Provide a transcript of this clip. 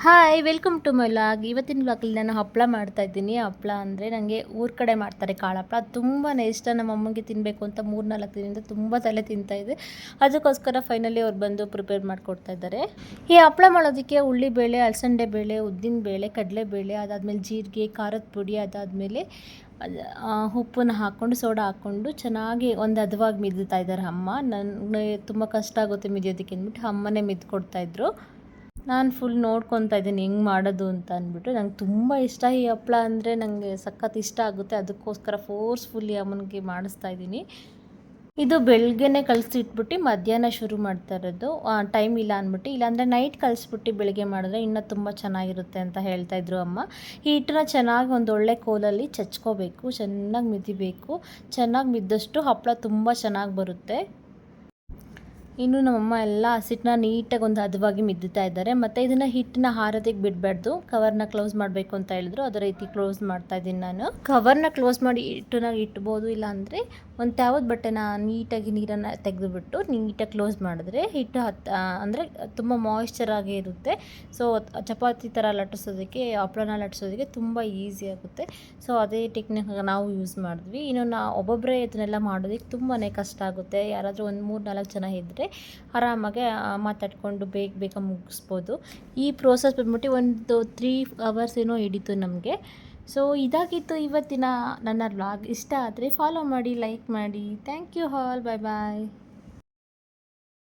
Hi welcome to my vlog. ಇವತ್ತಿನ ವ್ಲಾಗಲ್ಲಿ ನಾನು ಹಪ್ಪಳ ಮಾಡ್ತಾಯಿದ್ದೀನಿ. ಹಪ್ಪಳ ಅಂದರೆ ನನಗೆ ಊರ ಕಡೆ ಮಾಡ್ತಾರೆ ಕಾಳು ಹಪ್ಪಳ, ಅದು ತುಂಬಾ ಇಷ್ಟ. ನಮ್ಮ ಅಮ್ಮಂಗೆ ತಿನ್ನಬೇಕು ಅಂತ 3-4 ದಿನದಿಂದ ತುಂಬ ತಲೆ ತಿಂತಾಯಿದೆ. ಅದಕ್ಕೋಸ್ಕರ ಫೈನಲಿ ಅವ್ರು ಬಂದು ಪ್ರಿಪೇರ್ ಮಾಡಿಕೊಡ್ತಾ ಇದ್ದಾರೆ. ಈ ಹಪ್ಪಳ ಮಾಡೋದಕ್ಕೆ ಉಳ್ಳಿಬೇಳೆ, ಅಲಸಂದೆ ಬೇಳೆ, ಉದ್ದಿನ ಬೇಳೆ, ಕಡಲೆಬೇಳೆ, ಅದಾದಮೇಲೆ ಜೀರಿಗೆ, ಖಾರದ ಪುಡಿ, ಅದಾದಮೇಲೆ ಉಪ್ಪನ್ನು ಹಾಕ್ಕೊಂಡು ಸೋಡಾ ಹಾಕ್ಕೊಂಡು ಚೆನ್ನಾಗಿ ಒಂದು ಹದವಾಗಿ ಮಿದ್ತಾ ಇದ್ದಾರೆ ಅಮ್ಮ. ನನಗೆ ತುಂಬ ಕಷ್ಟ ಆಗುತ್ತೆ ಮಿದಿಯೋದಕ್ಕೆ ಅಂದ್ಬಿಟ್ಟು ಅಮ್ಮನೇ ಮಿದ್ದು ಕೊಡ್ತಾಯಿದ್ರು. ನಾನು ಫುಲ್ ನೋಡ್ಕೊತಾ ಇದ್ದೀನಿ ಹೆಂಗೆ ಮಾಡೋದು ಅಂತ ಅಂದ್ಬಿಟ್ಟು. ನಂಗೆ ತುಂಬ ಇಷ್ಟ ಈ ಹಪ್ಳ ಅಂದರೆ, ನನಗೆ ಸಖತ್ ಇಷ್ಟ ಆಗುತ್ತೆ. ಅದಕ್ಕೋಸ್ಕರ ಫೋರ್ಸ್ಫುಲ್ಲಿ ಅಮ್ಮನಿಗೆ ಮಾಡಿಸ್ತಾ ಇದ್ದೀನಿ. ಇದು ಬೆಳಗ್ಗೆನೇ ಕಲಸಿಟ್ಬಿಟ್ಟು ಮಧ್ಯಾಹ್ನ ಶುರು ಮಾಡ್ತಾ ಇರೋದು. ಟೈಮ್ ಇಲ್ಲ ಅಂದ್ಬಿಟ್ಟು, ಇಲ್ಲಾಂದರೆ ನೈಟ್ ಕಲಿಸ್ಬಿಟ್ಟು ಬೆಳಗ್ಗೆ ಮಾಡಿದ್ರೆ ಇನ್ನೂ ತುಂಬ ಚೆನ್ನಾಗಿರುತ್ತೆ ಅಂತ ಹೇಳ್ತಾಯಿದ್ರು ಅಮ್ಮ. ಈ ಹಿಟ್ಟನ್ನ ಚೆನ್ನಾಗಿ ಒಂದು ಒಳ್ಳೆ ಕೋಲಲ್ಲಿ ಚಚ್ಕೋಬೇಕು, ಚೆನ್ನಾಗಿ ಮಿದಿಬೇಕು. ಚೆನ್ನಾಗಿ ಮಿದ್ದಷ್ಟು ಹಪ್ಪಳ ತುಂಬ ಚೆನ್ನಾಗಿ ಬರುತ್ತೆ. ಇನ್ನು ನಮ್ಮಮ್ಮ ಎಲ್ಲ ಹಸಿಟ್ಟನ್ನ ನೀಟಾಗಿ ಒಂದು ಹದವಾಗಿ ಮಿದ್ದುತ್ತಾ ಇದ್ದಾರೆ. ಮತ್ತು ಇದನ್ನು ಹಿಟ್ಟನ್ನ ಹಾರೋದಕ್ಕೆ ಬಿಡಬಾರ್ದು, ಕವರ್ನ ಕ್ಲೋಸ್ ಮಾಡಬೇಕು ಅಂತ ಹೇಳಿದ್ರು. ಅದೇ ರೀತಿ ಕ್ಲೋಸ್ ಮಾಡ್ತಾ ಇದ್ದೀನಿ ನಾನು. ಕವರ್ನ ಕ್ಲೋಸ್ ಮಾಡಿ ಹಿಟ್ಟನ್ನ ಇಟ್ಬೋದು, ಇಲ್ಲಾಂದರೆ ಒಂದು ಯಾವ್ದು ಬಟ್ಟೆನ ನೀಟಾಗಿ ನೀರನ್ನು ತೆಗೆದುಬಿಟ್ಟು ನೀಟಾಗಿ ಕ್ಲೋಸ್ ಮಾಡಿದ್ರೆ ಹಿಟ್ಟು ಅಂದರೆ ತುಂಬ ಮಾಯಿಶ್ಚರಾಗಿ ಇರುತ್ತೆ. ಸೊ ಚಪಾತಿ ಥರ ಲಟ್ಟಿಸೋದಕ್ಕೆ, ಹಪ್ಪಳನ ಲಟ್ಟಿಸೋದಕ್ಕೆ ತುಂಬ ಈಸಿ ಆಗುತ್ತೆ. ಸೊ ಅದೇ ಟೆಕ್ನಿಕ್ ನಾವು ಯೂಸ್ ಮಾಡಿದ್ವಿ. ಇನ್ನು ಒಬ್ಬೊಬ್ಬರೇ ಇದನ್ನೆಲ್ಲ ಮಾಡೋದಕ್ಕೆ ತುಂಬಾ ಕಷ್ಟ ಆಗುತ್ತೆ. ಯಾರಾದರೂ ಒಂದು 3-4 ಜನ ಇದ್ದರೆ ಆರಾಮಾಗೆ ಮಾತಾಡಿಕೊಂಡು ಬೇಗ ಮುಗಿಸ್ಬೋದು. ಈ ಪ್ರೋಸೆಸ್ ಬಂದ್ಬಿಟ್ಟು ಒಂದು 3 ಅವರ್ಸ್ ಏನೋ ಹಿಡಿತು ನಮಗೆ. ಸೊ ಇದಾಗಿತ್ತು ಇವತ್ತಿನ ನನ್ನ ವ್ಲಾಗ್. ಇಷ್ಟ ಆದರೆ ಫಾಲೋ ಮಾಡಿ, ಲೈಕ್ ಮಾಡಿ. Thank you all. Bye bye.